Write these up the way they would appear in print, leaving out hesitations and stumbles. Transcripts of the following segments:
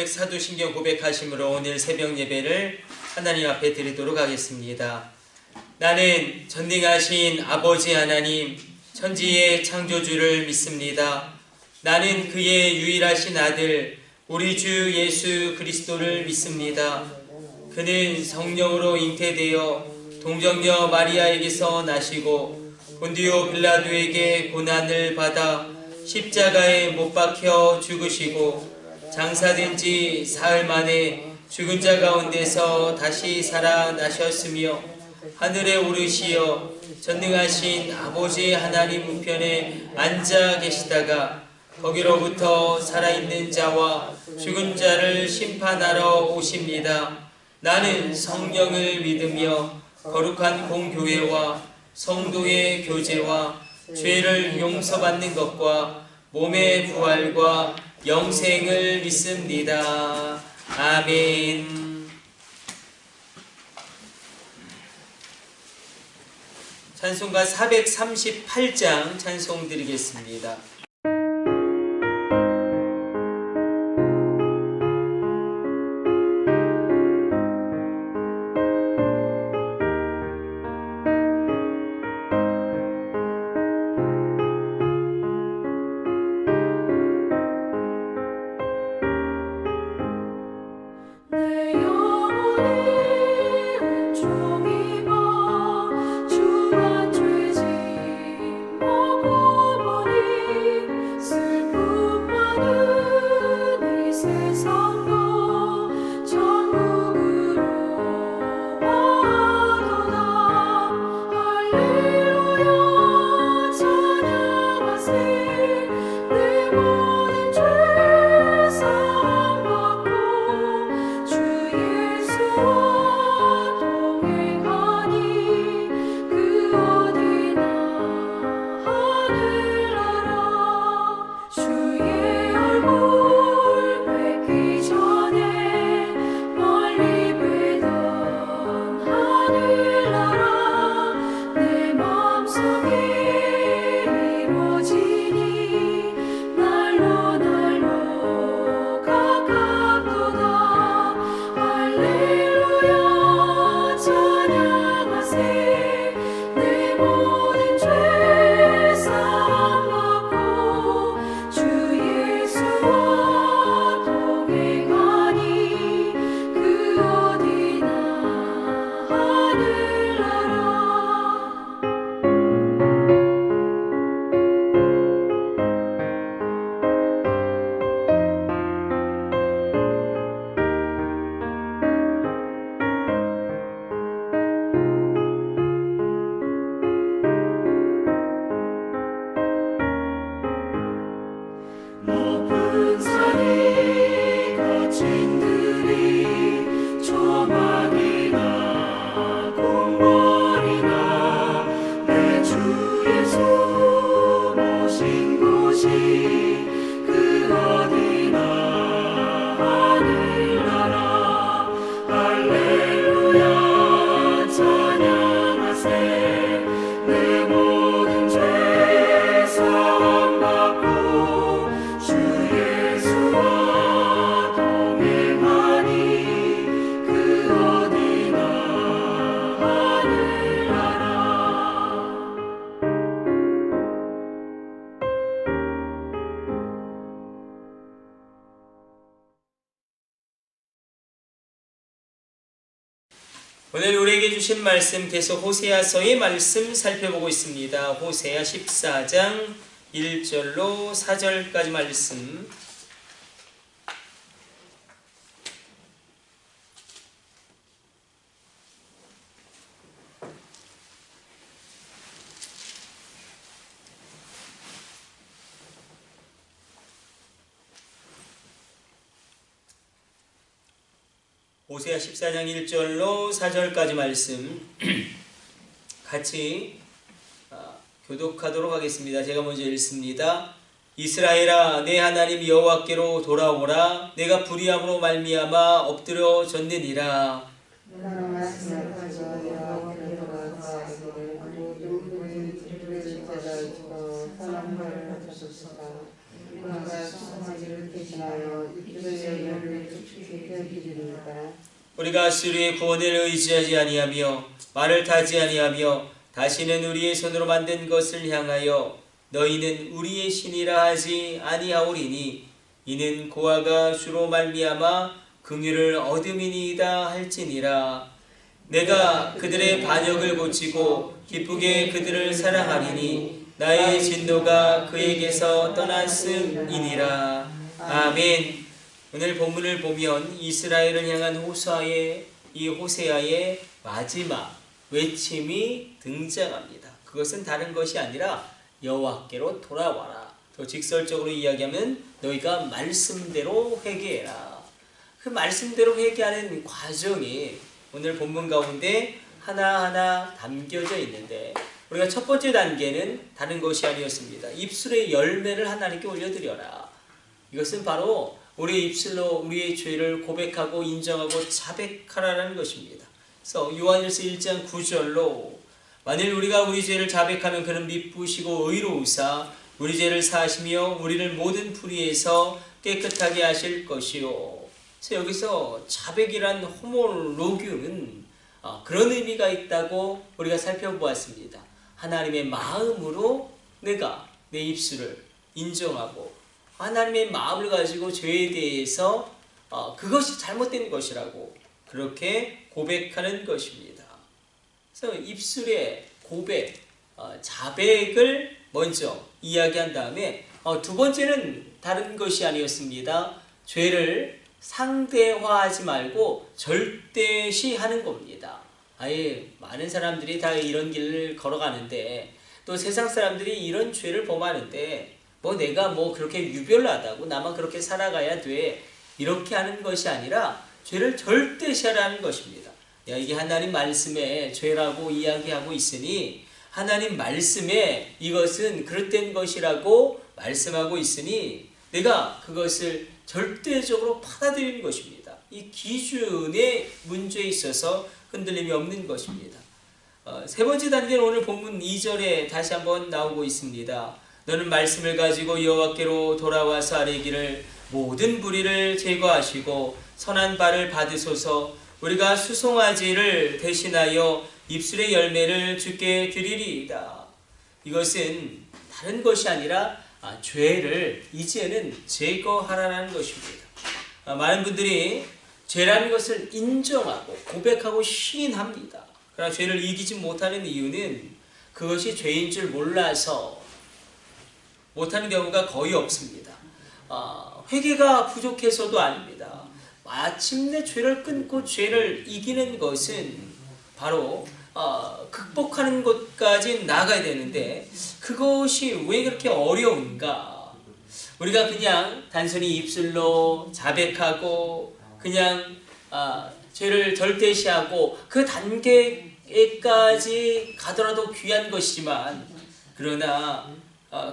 사도신경 고백하심으로 오늘 새벽 예배를 하나님 앞에 드리도록 하겠습니다. 나는 전능하신 아버지 하나님, 천지의 창조주를 믿습니다. 나는 그의 유일하신 아들 우리 주 예수 그리스도를 믿습니다. 그는 성령으로 잉태되어 동정녀 마리아에게서 나시고 본디오 빌라도에게 고난을 받아 십자가에 못 박혀 죽으시고 장사된 지 사흘 만에 죽은 자 가운데서 다시 살아나셨으며 하늘에 오르시어 전능하신 아버지 하나님 우편에 앉아 계시다가 거기로부터 살아있는 자와 죽은 자를 심판하러 오십니다. 나는 성령을 믿으며 거룩한 공교회와 성도의 교제와 죄를 용서받는 것과 몸의 부활과 영생을 믿습니다. 아멘. 찬송가 438장 찬송 드리겠습니다. 오늘 우리에게 주신 말씀 계속 호세아서의 말씀 살펴보고 있습니다. 호세아 14장 1절로 4절까지 말씀. 호세아 14장 1절로 4절까지 말씀 같이 교독하도록 하겠습니다. 제가 먼저 읽습니다. 이스라엘아, 내 하나님 여호와께로 돌아오라. 내가 불의함으로 말미암아 엎드려 졌느니라. 우리가 스스로의 구원을 의지하지 아니하며 말을 타지 아니하며 다시는 우리의 손으로 만든 것을 향하여 너희는 우리의 신이라 하지 아니하오리니 이는 고아가 주로 말미암아 긍휼을 얻음이니이다 할지니라. 내가 그들의 반역을 고치고 기쁘게 그들을 사랑하리니 나의 진노가 그에게서 떠났음이니라. 아멘. 오늘 본문을 보면 이스라엘을 향한 호세아의 마지막 외침이 등장합니다. 그것은 다른 것이 아니라 여호와께로 돌아와라. 더 직설적으로 이야기하면 너희가 말씀대로 회개해라. 그 말씀대로 회개하는 과정이 오늘 본문 가운데 하나하나 담겨져 있는데 우리가 첫 번째 단계는 다른 것이 아니었습니다. 입술의 열매를 하나님께 올려드려라. 이것은 바로 우리의 입술로 우리의 죄를 고백하고 인정하고 자백하라는 것입니다. 그래서 요한일서 1장 9절로 만일 우리가 우리 죄를 자백하면 그는 미쁘시고 의로우사 우리 죄를 사하시며 우리를 모든 불의에서 깨끗하게 하실 것이요. 그래서 여기서 자백이란 호모로기움은 그런 의미가 있다고 우리가 살펴보았습니다. 하나님의 마음으로 내가 내 입술을 인정하고 하나님의 마음을 가지고 죄에 대해서 그것이 잘못된 것이라고 그렇게 고백하는 것입니다. 그래서 입술의 고백, 자백을 먼저 이야기한 다음에 두 번째는 다른 것이 아니었습니다. 죄를 상대화하지 말고 절대시하는 겁니다. 아예 많은 사람들이 다 이런 길을 걸어가는데 또 세상 사람들이 이런 죄를 범하는데 내가 그렇게 유별나다고 나만 그렇게 살아가야 돼 이렇게 하는 것이 아니라 죄를 절대시하라는 것입니다. 이게 하나님 말씀에 죄라고 이야기하고 있으니 하나님 말씀에 이것은 그릇된 것이라고 말씀하고 있으니 내가 그것을 절대적으로 받아들이는 것입니다. 이 기준의 문제에 있어서 흔들림이 없는 것입니다. 세 번째 단계는 오늘 본문 2절에 다시 한번 나오고 있습니다. 너는 말씀을 가지고 여호와께로 돌아와서 아뢰기를 모든 불의를 제거하시고 선한 바를 받으소서. 우리가 수송아지를 대신하여 입술의 열매를 주께 드리리이다. 이것은 다른 것이 아니라 죄를 이제는 제거하라는 것입니다. 많은 분들이 죄라는 것을 인정하고 고백하고 시인합니다. 그러나 죄를 이기지 못하는 이유는 그것이 죄인 줄 몰라서 못하는 경우가 거의 없습니다. 회개가 부족해서도 아닙니다. 마침내 죄를 끊고 죄를 이기는 것은 바로 극복하는 것까지 나아가야 되는데 그것이 왜 그렇게 어려운가? 우리가 그냥 단순히 입술로 자백하고 그냥 죄를 절대시하고 그 단계까지 가더라도 귀한 것이지만 그러나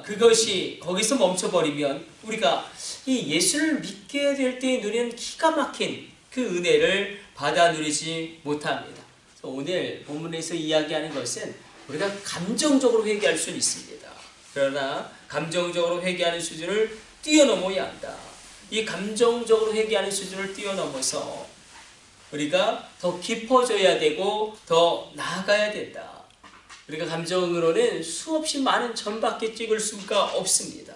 그것이 거기서 멈춰버리면 우리가 이 예수를 믿게 될 때의 눈에는 기가 막힌 그 은혜를 받아 누리지 못합니다. 오늘 본문에서 이야기하는 것은 우리가 감정적으로 회개할 수는 있습니다. 그러나 감정적으로 회개하는 수준을 뛰어넘어야 한다. 이 감정적으로 회개하는 수준을 뛰어넘어서 우리가 더 깊어져야 되고 더 나아가야 된다. 우리가 감정으로는 수없이 많은 점밖에 찍을 수가 없습니다.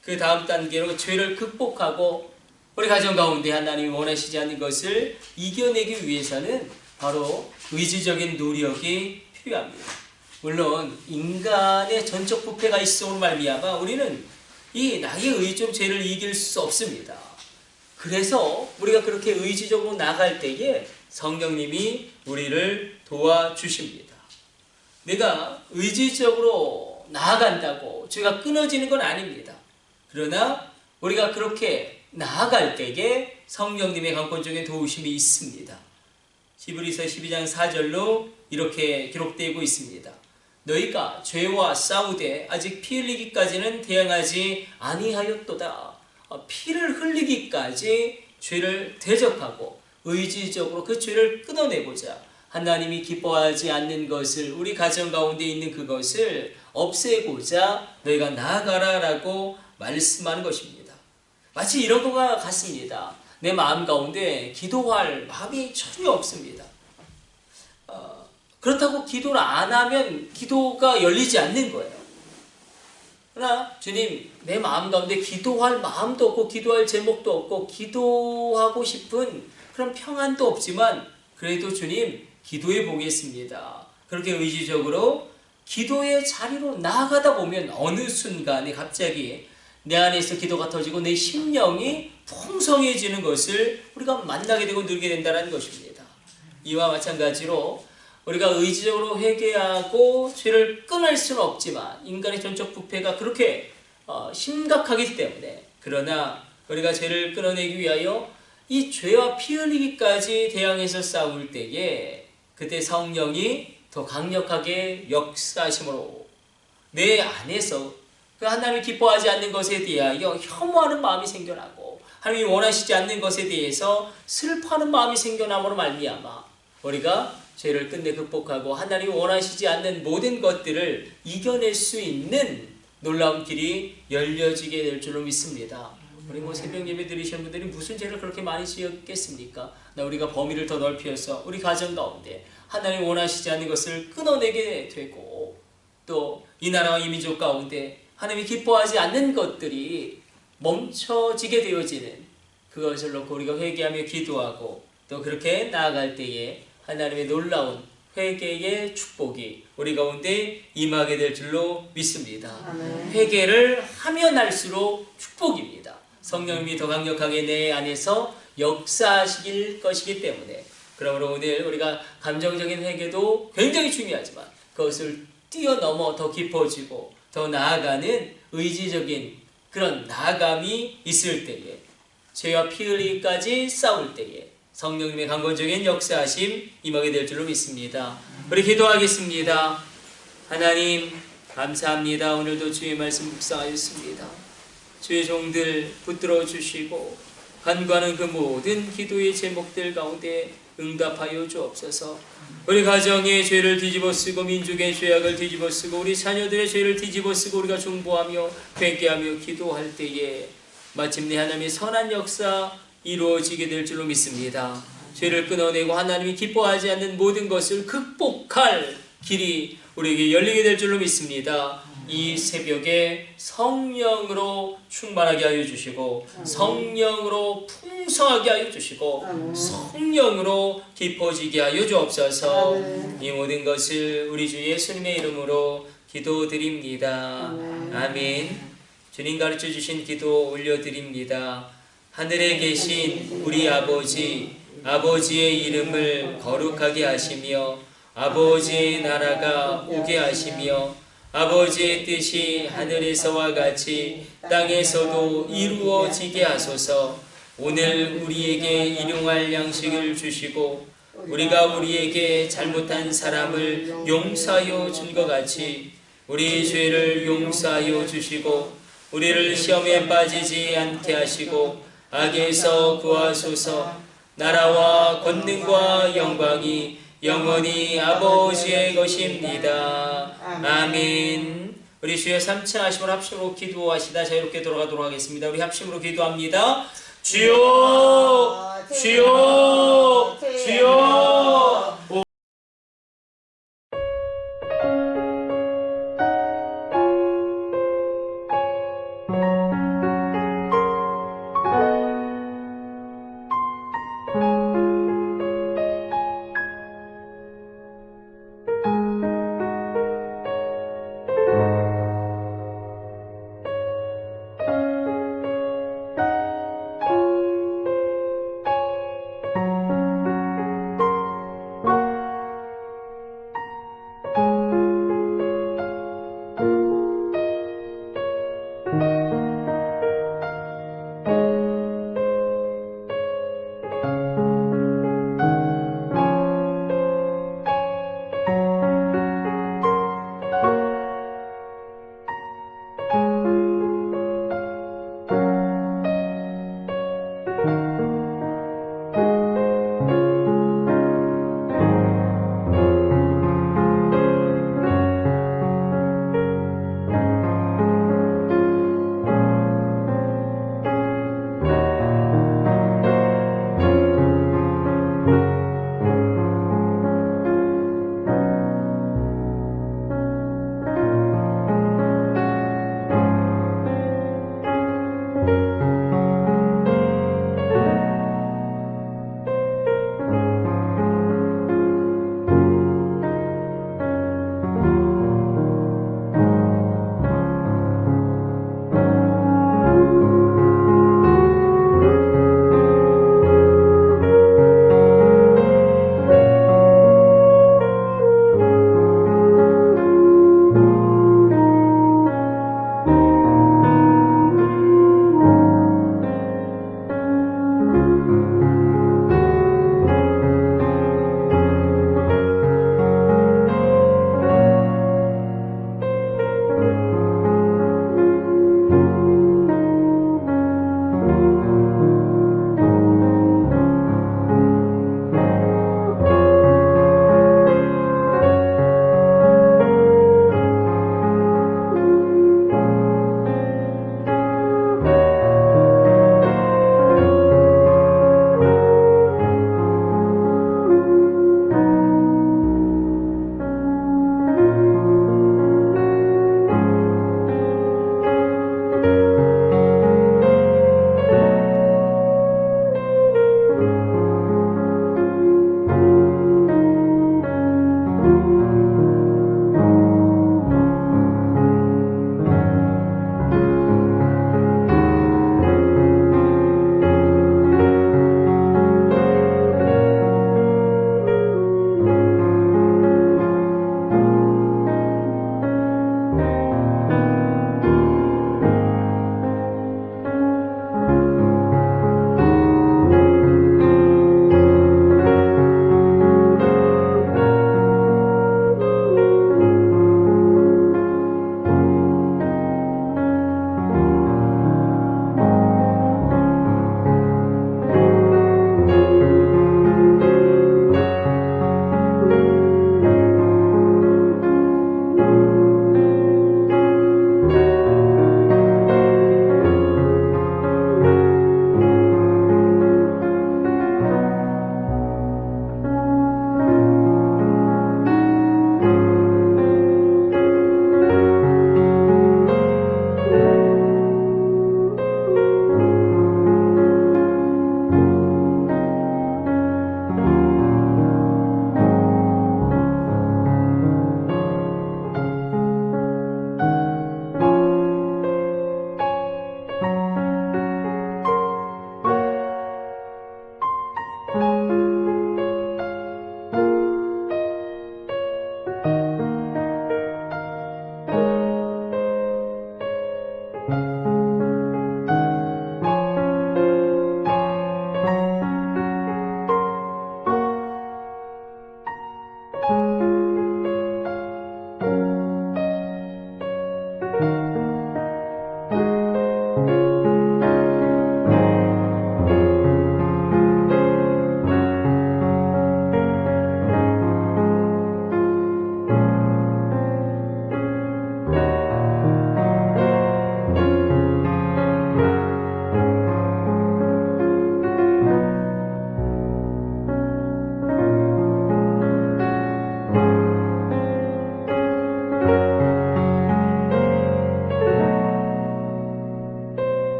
그 다음 단계로 죄를 극복하고 우리 가정 가운데 하나님이 원하시지 않는 것을 이겨내기 위해서는 바로 의지적인 노력이 필요합니다. 물론 인간의 전적 부패가 있어온 말미암아 우리는 이 나의 의지로 죄를 이길 수 없습니다. 그래서 우리가 그렇게 의지적으로 나갈 때에 성령님이 우리를 도와주십니다. 내가 의지적으로 나아간다고 죄가 끊어지는 건 아닙니다. 그러나 우리가 그렇게 나아갈 때에 성령님의 강권적인 도우심이 있습니다. 히브리서 12장 4절로 이렇게 기록되고 있습니다. 너희가 죄와 싸우되 아직 피 흘리기까지는 대항하지 아니하였도다. 피를 흘리기까지 죄를 대적하고 의지적으로 그 죄를 끊어내고자 하나님이 기뻐하지 않는 것을 우리 가정 가운데 있는 그것을 없애고자 너희가 나아가라 라고 말씀하는 것입니다. 마치 이런 것과 같습니다. 내 마음 가운데 기도할 마음이 전혀 없습니다. 그렇다고 기도를 안 하면 기도가 열리지 않는 거예요. 그러나 주님, 내 마음 가운데 기도할 마음도 없고 기도할 제목도 없고 기도하고 싶은 그런 평안도 없지만 그래도 주님 기도해 보겠습니다. 그렇게 의지적으로 기도의 자리로 나아가다 보면 어느 순간에 갑자기 내 안에서 기도가 터지고 내 심령이 풍성해지는 것을 우리가 만나게 되고 누리게 된다는 것입니다. 이와 마찬가지로 우리가 의지적으로 회개하고 죄를 끊을 수는 없지만 인간의 전적 부패가 그렇게 심각하기 때문에, 그러나 우리가 죄를 끊어내기 위하여 이 죄와 피 흘리기까지 대항해서 싸울 때에 그때 성령이 더 강력하게 역사하심으로 내 안에서 그 하나님이 기뻐하지 않는 것에 대하여 혐오하는 마음이 생겨나고 하나님이 원하시지 않는 것에 대해서 슬퍼하는 마음이 생겨남으로 말미암아 우리가 죄를 끝내 극복하고 하나님이 원하시지 않는 모든 것들을 이겨낼 수 있는 놀라운 길이 열려지게 될 줄로 믿습니다. 우리 새벽 예배 드리시는 분들이 무슨 죄를 그렇게 많이 지었겠습니까? 우리가 범위를 더 넓혀서 우리 가정 가운데 하나님이 원하시지 않는 것을 끊어내게 되고 또 이 나라와 이 민족 가운데 하나님이 기뻐하지 않는 것들이 멈춰지게 되어지는 그것을 놓고 우리가 회개하며 기도하고 또 그렇게 나아갈 때에 하나님의 놀라운 회개의 축복이 우리 가운데 임하게 될 줄로 믿습니다. 아멘. 회개를 하면 할수록 축복입니다. 성령님이 더 강력하게 내 안에서 역사하실 것이기 때문에, 그러므로 오늘 우리가 감정적인 회개도 굉장히 중요하지만 그것을 뛰어넘어 더 깊어지고 더 나아가는 의지적인 그런 나아감이 있을 때에, 죄와 피 흘리기까지 싸울 때에 성령님의 강권적인 역사하심 임하게 될 줄로 믿습니다. 우리 기도하겠습니다. 하나님 감사합니다. 오늘도 주의 말씀 묵상하였습니다. 주의 종들 붙들어 주시고 간과하는 그 모든 기도의 제목들 가운데 응답하여 주옵소서. 우리 가정의 죄를 뒤집어쓰고 민족의 죄악을 뒤집어쓰고 우리 자녀들의 죄를 뒤집어쓰고 우리가 중보하며 회개하며 기도할 때에 마침내 하나님의 선한 역사 이루어지게 될 줄로 믿습니다. 죄를 끊어내고 하나님이 기뻐하지 않는 모든 것을 극복할 길이 우리에게 열리게 될 줄로 믿습니다. 이 새벽에 성령으로 충만하게 하여 주시고 성령으로 풍성하게 하여 주시고 성령으로 깊어지게 하여 주옵소서. 이 모든 것을 우리 주 예수님의 이름으로 기도드립니다. 아멘. 주님 가르쳐 주신 기도 올려드립니다. 하늘에 계신 우리 아버지, 아버지의 이름을 거룩하게 하시며 아버지의 나라가 오게 하시며 아버지의 뜻이 하늘에서와 같이 땅에서도 이루어지게 하소서. 오늘 우리에게 일용할 양식을 주시고 우리가 우리에게 잘못한 사람을 용서하여 준 것 같이 우리 죄를 용서하여 주시고 우리를 시험에 빠지지 않게 하시고 악에서 구하소서. 나라와 권능과 영광이 영원히 아버지의 것입니다. 아멘. 우리 주의 3층 하심을 합심으로 기도하시다 자유롭게 돌아가도록 하겠습니다. 우리 합심으로 기도합니다. 주여, 주여, 주여.